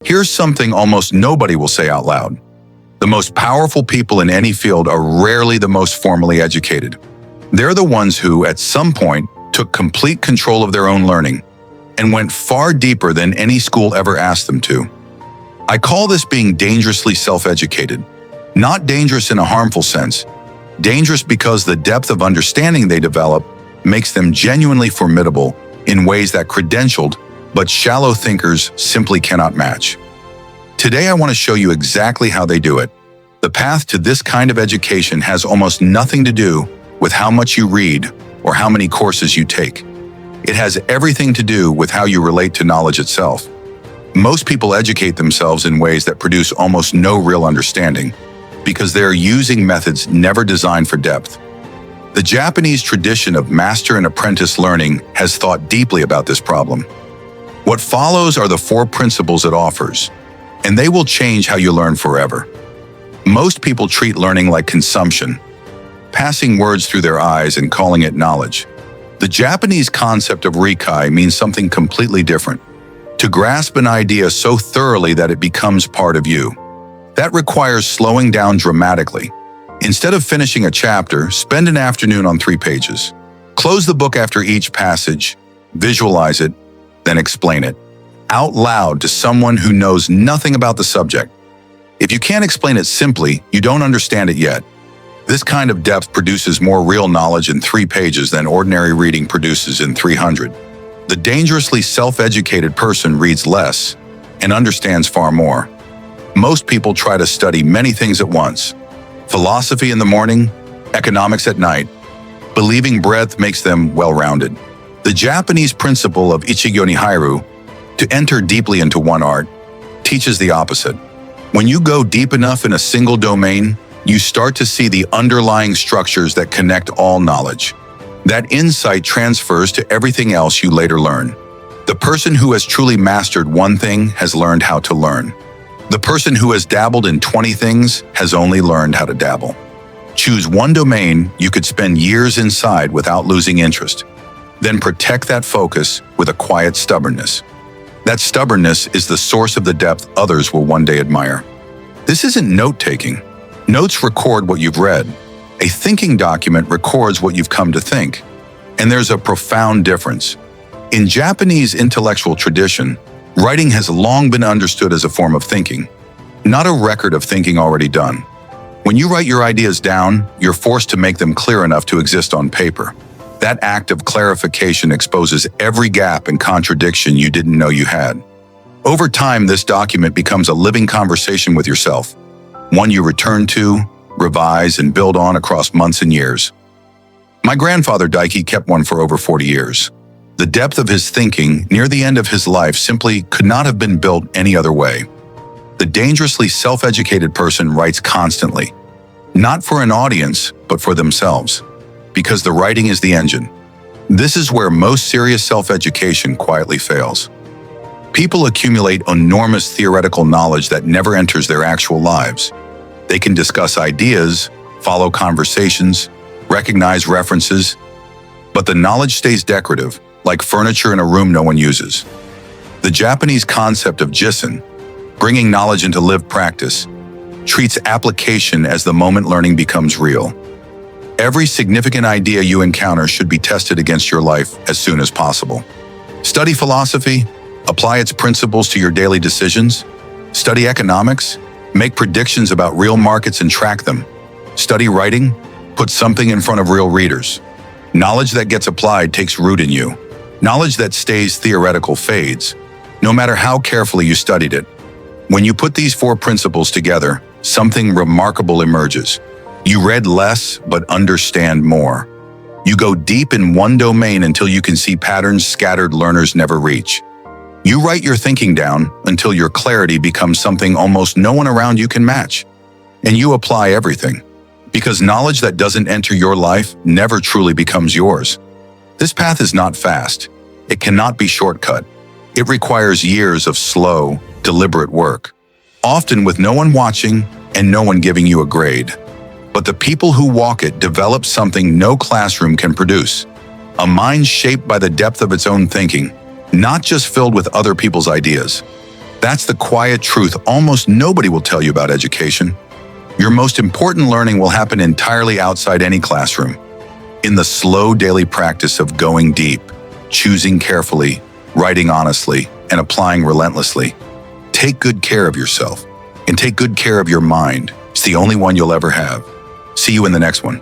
Here's something almost nobody will say out loud. The most powerful people in any field are rarely the most formally educated. They're the ones who, at some point, took complete control of their own learning and went far deeper than any school ever asked them to. I call this being dangerously self-educated. Not dangerous in a harmful sense, dangerous because the depth of understanding they develop makes them genuinely formidable in ways that credentialed but shallow thinkers simply cannot match. Today I want to show you exactly how they do it. The path to this kind of education has almost nothing to do with how much you read or how many courses you take. It has everything to do with how you relate to knowledge itself. Most people educate themselves in ways that produce almost no real understanding because they're using methods never designed for depth. The Japanese tradition of master and apprentice learning has thought deeply about this problem. What follows are the 4 principles it offers, and they will change how you learn forever. Most people treat learning like consumption, passing words through their eyes and calling it knowledge. The Japanese concept of rikai means something completely different. To grasp an idea so thoroughly that it becomes part of you. That requires slowing down dramatically. Instead of finishing a chapter, spend an afternoon on 3 pages. Close the book after each passage, visualize it, then explain it out loud to someone who knows nothing about the subject. If you can't explain it simply, you don't understand it yet. This kind of depth produces more real knowledge in 3 pages than ordinary reading produces in 300. The dangerously self-educated person reads less and understands far more. Most people try to study many things at once. Philosophy in the morning, economics at night. Believing breadth makes them well-rounded. The Japanese principle of ichigo ni hairu, to enter deeply into one art, teaches the opposite. When you go deep enough in a single domain, you start to see the underlying structures that connect all knowledge. That insight transfers to everything else you later learn. The person who has truly mastered one thing has learned how to learn. The person who has dabbled in 20 things has only learned how to dabble. Choose one domain you could spend years inside without losing interest. Then protect that focus with a quiet stubbornness. That stubbornness is the source of the depth others will one day admire. This isn't note-taking. Notes record what you've read. A thinking document records what you've come to think. And there's a profound difference. In Japanese intellectual tradition, writing has long been understood as a form of thinking, not a record of thinking already done. When you write your ideas down, you're forced to make them clear enough to exist on paper. That act of clarification exposes every gap and contradiction you didn't know you had. Over time, this document becomes a living conversation with yourself, one you return to, revise, and build on across months and years. My grandfather Daiki kept one for over 40 years. The depth of his thinking near the end of his life simply could not have been built any other way. The dangerously self-educated person writes constantly, not for an audience, but for themselves, because the writing is the engine. This is where most serious self-education quietly fails. People accumulate enormous theoretical knowledge that never enters their actual lives. They can discuss ideas, follow conversations, recognize references, but the knowledge stays decorative, like furniture in a room no one uses. The Japanese concept of jisen, bringing knowledge into lived practice, treats application as the moment learning becomes real. Every significant idea you encounter should be tested against your life as soon as possible. Study philosophy, apply its principles to your daily decisions. Study economics, make predictions about real markets and track them. Study writing, put something in front of real readers. Knowledge that gets applied takes root in you. Knowledge that stays theoretical fades, no matter how carefully you studied it. When you put these 4 principles together, something remarkable emerges. You read less, but understand more. You go deep in one domain until you can see patterns scattered learners never reach. You write your thinking down until your clarity becomes something almost no one around you can match. And you apply everything. Because knowledge that doesn't enter your life never truly becomes yours. This path is not fast. It cannot be shortcut. It requires years of slow, deliberate work, often with no one watching and no one giving you a grade. But the people who walk it develop something no classroom can produce, a mind shaped by the depth of its own thinking, not just filled with other people's ideas. That's the quiet truth almost nobody will tell you about education. Your most important learning will happen entirely outside any classroom, in the slow daily practice of going deep, choosing carefully, writing honestly, and applying relentlessly. Take good care of yourself, and take good care of your mind. It's the only one you'll ever have. See you in the next one.